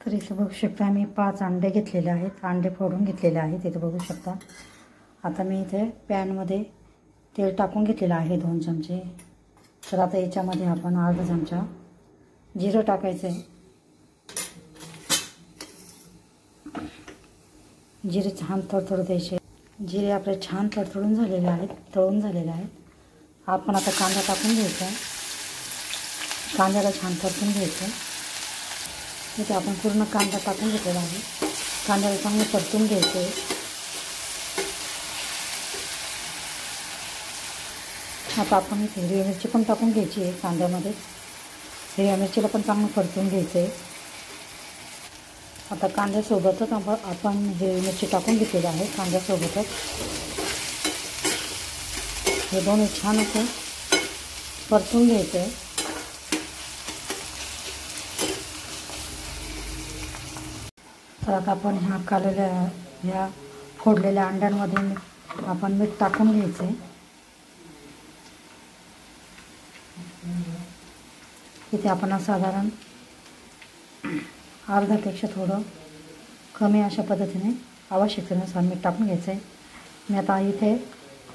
तर इथे बघू शकता मी 5 अंडे घेतलेले आहेत, अंडे फोडून घेतलेले आहेत इथे बघू शकता। आता मी इथे पॅनमध्ये तेल टाकून घेतलेलं आहे 2 चमचे। तर आता याच्यामध्ये आपण अर्धा चमचा जिरं टाकायचं आहे। जिरे छान तडतडू द्यायचे। जिरे आपले छान तडतडून झालेले आहेत, तळून झालेले आहेत। आपण आता कांदा टाकून घ्यायचा, कांद्याला छान परतून घ्यायचं। इथे आपण पूर्ण कांदा टाकून घेतलेला आहे, कांद्याला चांगलं परतून घ्यायचं। आता आपण इथे हिरवी मिरची पण टाकून घ्यायची आहे कांद्यामध्ये, हिरव्या मिरचीला पण चांगलं परतून घ्यायचं आहे। आता कांद्यासोबतच आपण हिरवी मिरची टाकून घेतलेली आहे, कांद्यासोबतच हे दोन्ही छान असं परतून घ्यायचं आहे। तर आता आपण ह्या फोडलेल्या अंड्यांमध्ये आपण मीठ टाकून घ्यायचं आहे। इथे आपण साधारण अर्ध्यापेक्षा थोडं कमी अशा पद्धतीने आवश्यकतेनुसार मीठ टाकून घ्यायचं आहे। मी आता इथे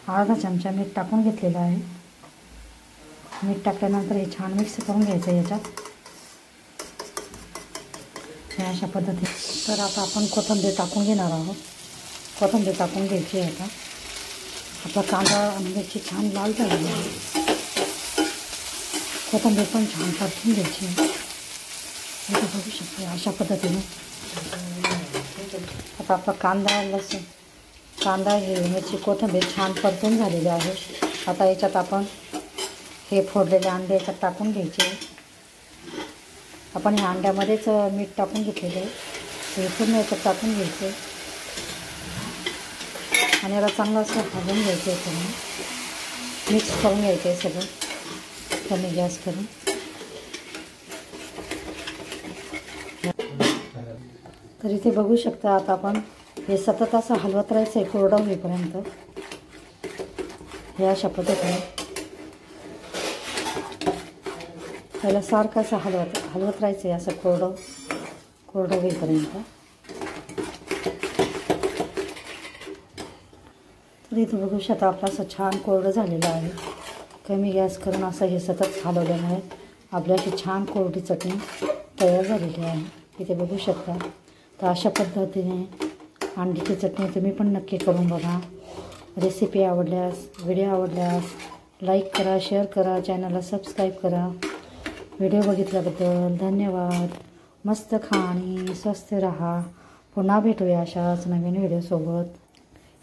अर्धा चमचा मीठ टाकून घेतलेलं आहे। मीठ टाकल्यानंतर हे छान मिक्स करून घ्यायचं याच्यात अशा पद्धतीने। तर आता आपण कोथिंबीर टाकून घेणार आहोत, कोथिंबीर टाकून घ्यायची आहे। आता आपला कांदा आणि मिरची छान लाल झालेली आहे, कोथिंबीर पण छान परतून घ्यायची आहे। इथे बघू शकतो अशा पद्धतीने। आता आपला कांदा हिरवी मिरची कोथिंबीर छान परतून झालेली आहे। आता याच्यात आपण हे फोडलेले अंडे याच्यात टाकून घ्यायचे। आपण ह्या अंड्यामध्येच मीठ टाकून घेतलेलं आहे, हे पूर्ण याच्यात टाकून घ्यायचं आणि याला चांगलं असं भाजून घ्यायचं आहे, मिक्स करून घ्यायचं आहे सगळं कमी गॅस करून। तर इथे बघू शकता आता आपण हे सतत असं हलवत राहायचं आहे कोरडं होईपर्यंत, हे अशा पद्धतीने पहिला सारखं असं हलवत राहायचं आहे असं कोरडं होईपर्यंत। तर इथे बघू शकता आपलं असं छान कोरडं झालेलं आहे। कमी गॅस करून असं हे सतत हलवल्यामुळे आपली अशी छान कोरडी चटणी तयार झालेली आहे, इथे बघू शकता। तर अशा पद्धतीने अंड्याची चटणी तुम्ही पण नक्की करून बघा। रेसिपी आवडल्यास, व्हिडिओ आवडल्यास लाईक करा, शेअर करा, चॅनलला सबस्क्राईब करा। व्हिडिओ बघितल्याबद्दल धन्यवाद। मस्त खा आणि स्वस्थ राहा। पुन्हा भेटूया अशाच नवीन व्हिडिओसोबत।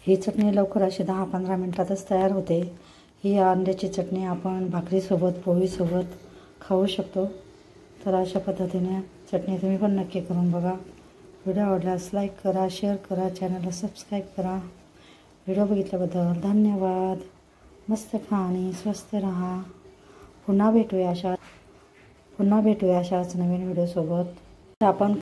ही चटणी लवकर अशी 10-15 मिनटातच तयार होते। ही अंड्याची चटणी आपण भाकरीसोबत, पोळीसोबत खाऊ शकतो। तर अशा पद्धतीने चटणी तुम्ही पण नक्की करून बघा। व्हिडिओ आवडल्यास लाईक करा, शेअर करा, चॅनलला सबस्क्राईब करा। व्हिडिओ बघितल्याबद्दल धन्यवाद। मस्त खा आणि स्वस्थ राहा। पुन्हा भेटूया अशाच नवीन व्हिडिओसोबत। आपण